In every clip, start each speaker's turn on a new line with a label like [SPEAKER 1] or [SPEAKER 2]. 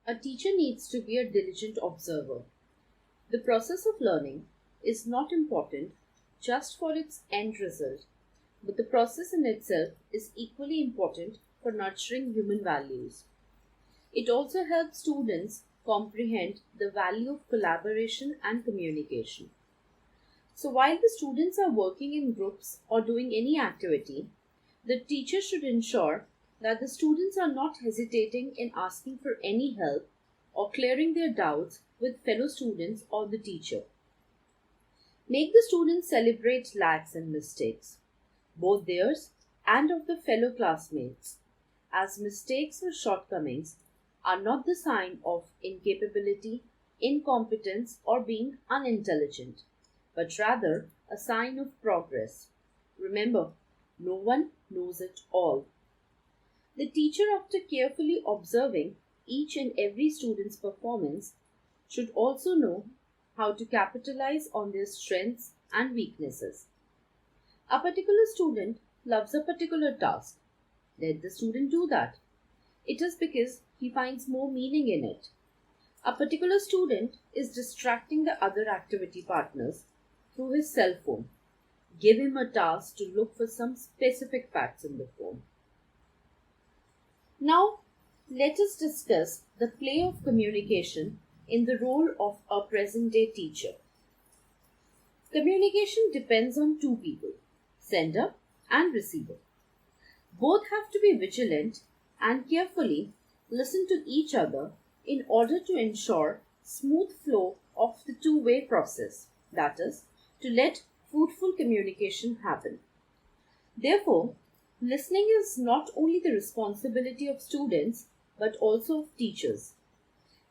[SPEAKER 1] A teacher needs to be a diligent observer. The process of learning is not important just for its end result, but the process in itself is equally important for nurturing human values. It also helps students comprehend the value of collaboration and communication. So, while the students are working in groups or doing any activity, the teacher should ensure that the students are not hesitating in asking for any help or clearing their doubts with fellow students or the teacher. Make the students celebrate lacks and mistakes, both theirs and of the fellow classmates, as mistakes or shortcomings are not the sign of incapability, incompetence, or being unintelligent, but rather a sign of progress. Remember, no one knows it all. The teacher, after carefully observing each and every student's performance, should also know how to capitalize on their strengths and weaknesses. A particular student loves a particular task. Let the student do that. It is because he finds more meaning in it. A particular student is distracting the other activity partners through his cell phone. Give him a task to look for some specific facts in the phone. Now, let us discuss the play of communication in the role of a present day teacher. Communication depends on two people, sender and receiver. Both have to be vigilant and carefully listen to each other in order to ensure smooth flow of the two-way process, that is, to let fruitful communication happen. Therefore, listening is not only the responsibility of students but also of teachers.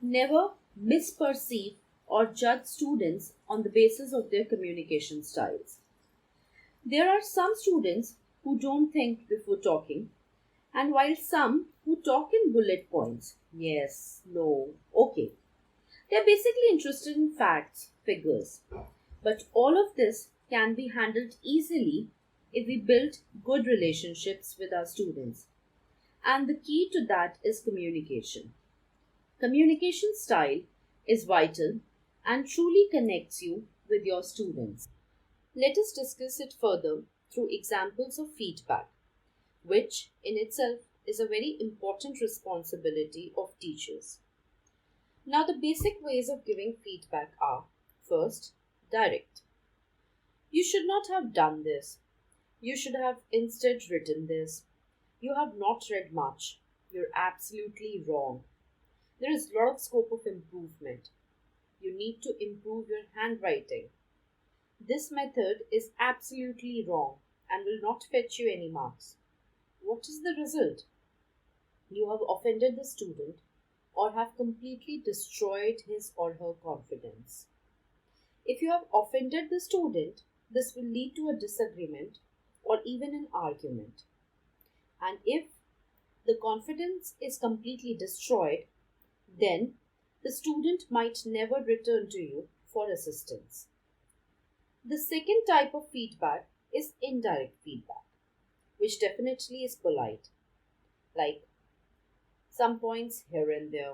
[SPEAKER 1] Never misperceive or judge students on the basis of their communication styles. There are some students who don't think before talking, and while some who talk in bullet points, yes, no, okay. They're basically interested in facts, figures. But all of this can be handled easily if we build good relationships with our students. And the key to that is communication. Communication style is vital and truly connects you with your students. Let us discuss it further through examples of feedback, which in itself is a very important responsibility of teachers. Now, the basic ways of giving feedback are: first, direct. You should not have done this. You should have instead written this. You have not read much. You're absolutely wrong. There is a lot of scope of improvement. You need to improve your handwriting. This method is absolutely wrong and will not fetch you any marks. What is the result? You have offended the student or have completely destroyed his or her confidence. If you have offended the student, this will lead to a disagreement or even an argument. And if the confidence is completely destroyed, then the student might never return to you for assistance. The second type of feedback is indirect feedback, which definitely is polite, like some points here and there.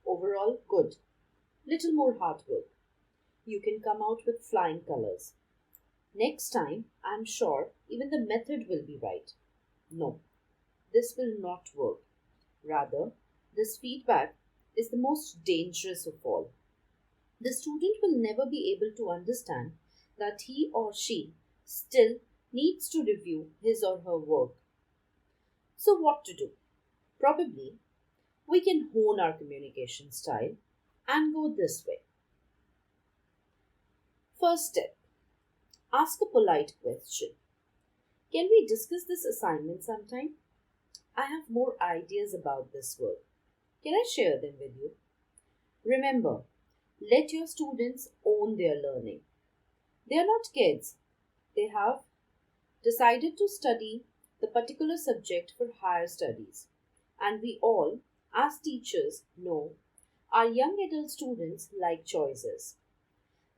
[SPEAKER 1] Overall, good. Little more hard work. You can come out with flying colors. Next time, I'm sure even the method will be right. No, this will not work. Rather, this feedback is the most dangerous of all. The student will never be able to understand that he or she still needs to review his or her work. So, what to do? Probably, we can hone our communication style and go this way. First step: ask a polite question. Can we discuss this assignment sometime? I have more ideas about this work. Can I share them with you? Remember, let your students own their learning. They are not kids. They have decided to study the particular subject for higher studies. And we all, as teachers, know our young adult students like choices.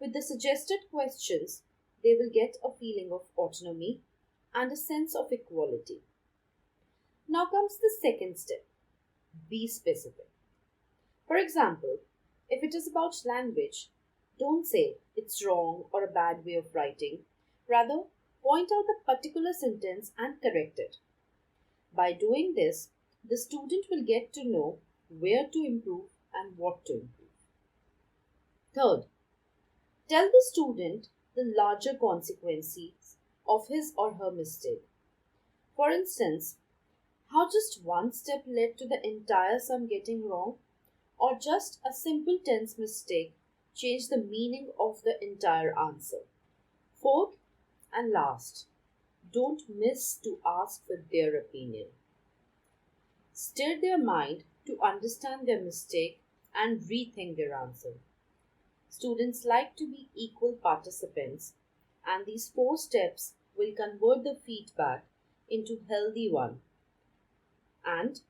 [SPEAKER 1] With the suggested questions, they will get a feeling of autonomy and a sense of equality. Now comes the second step: be specific. For example, if it is about language, don't say it's wrong or a bad way of writing. Rather, point out the particular sentence and correct it. By doing this, the student will get to know where to improve and what to improve. Third, tell the student the larger consequences of his or her mistake. For instance, how just one step led to the entire sum getting wrong, or just a simple tense mistake changed the meaning of the entire answer. Fourth and last, don't miss to ask for their opinion. Stir their mind to understand their mistake and rethink their answer. Students like to be equal participants, and these four steps will convert the feedback into healthy one and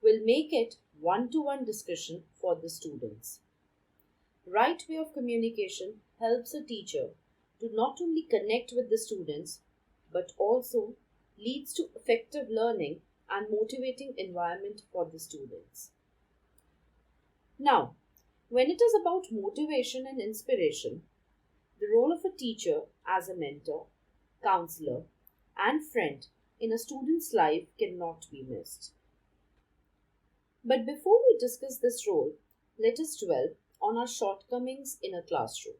[SPEAKER 1] will make it one-to-one discussion for the students. Right way of communication helps a teacher to not only connect with the students but also leads to effective learning and motivating environment for the students. Now, when it is about motivation and inspiration, the role of a teacher as a mentor, counselor, and friend in a student's life cannot be missed. But before we discuss this role, let us dwell on our shortcomings in a classroom.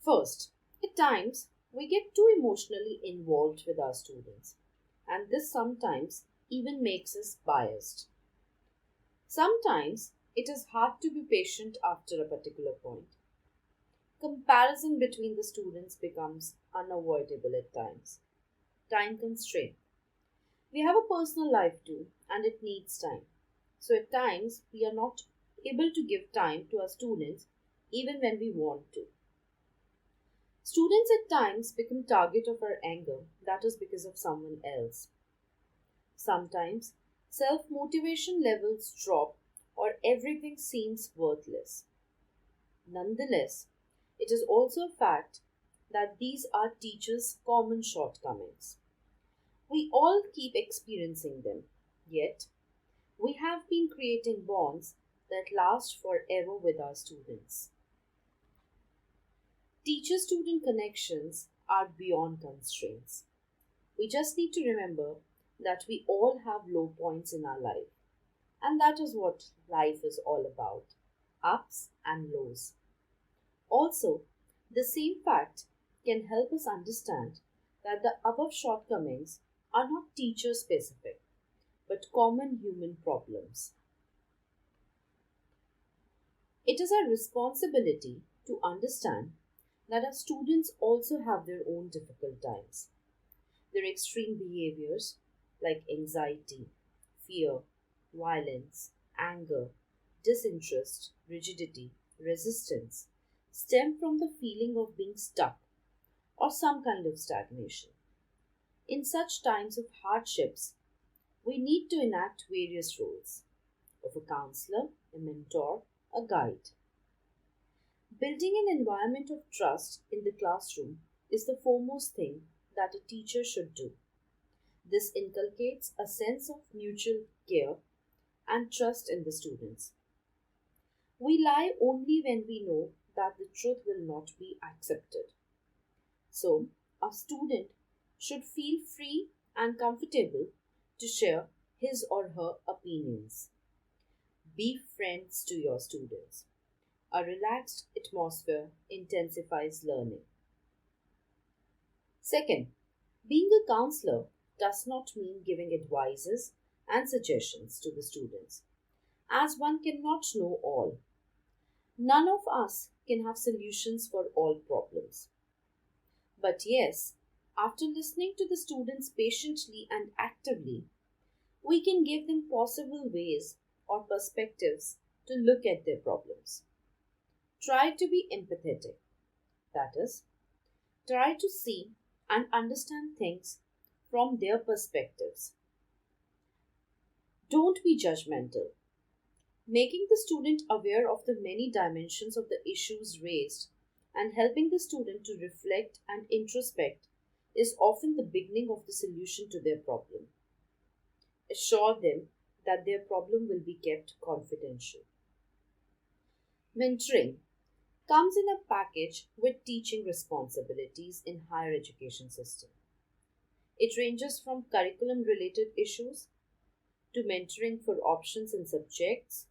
[SPEAKER 1] First, at times we get too emotionally involved with our students, and this sometimes even makes us biased. Sometimes it is hard to be patient after a particular point. Comparison between the students becomes unavoidable at times. Time constraint. We have a personal life too, and it needs time. So at times we are not able to give time to our students even when we want to. Students at times become target of our anger, that is because of someone else. Sometimes self-motivation levels drop or everything seems worthless. Nonetheless, it is also a fact that these are teachers' common shortcomings. We all keep experiencing them, yet we have been creating bonds that last forever with our students. Teacher-student connections are beyond constraints. We just need to remember that we all have low points in our life, and that is what life is all about, ups and lows. Also, the same fact can help us understand that the above shortcomings are not teacher specific but common human problems. It is our responsibility to understand that our students also have their own difficult times. Their extreme behaviors like anxiety, fear, violence, anger, disinterest, rigidity, resistance stem from the feeling of being stuck or some kind of stagnation. In such times of hardships, we need to enact various roles of a counselor, a mentor, a guide. Building an environment of trust in the classroom is the foremost thing that a teacher should do. This inculcates a sense of mutual care and trust in the students. We lie only when we know that the truth will not be accepted. So, a student should feel free and comfortable to share his or her opinions. Be friends to your students. A relaxed atmosphere intensifies learning. Second, being a counselor does not mean giving advices and suggestions to the students, as one cannot know all. None of us can have solutions for all problems. But yes, after listening to the students patiently and actively, we can give them possible ways or perspectives to look at their problems. Try to be empathetic. That is, try to see and understand things from their perspectives. Don't be judgmental. Making the student aware of the many dimensions of the issues raised and helping the student to reflect and introspect is often the beginning of the solution to their problem. Assure them that their problem will be kept confidential. Mentoring comes in a package with teaching responsibilities in higher education system. It ranges from curriculum related issues to mentoring for options in subjects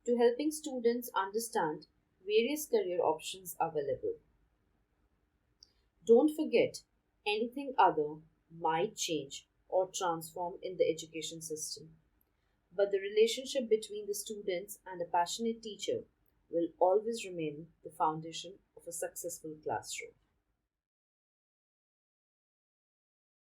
[SPEAKER 1] to helping students understand various career options available. Don't forget, anything other might change or transform in the education system, but the relationship between the students and a passionate teacher will always remain the foundation of a successful classroom.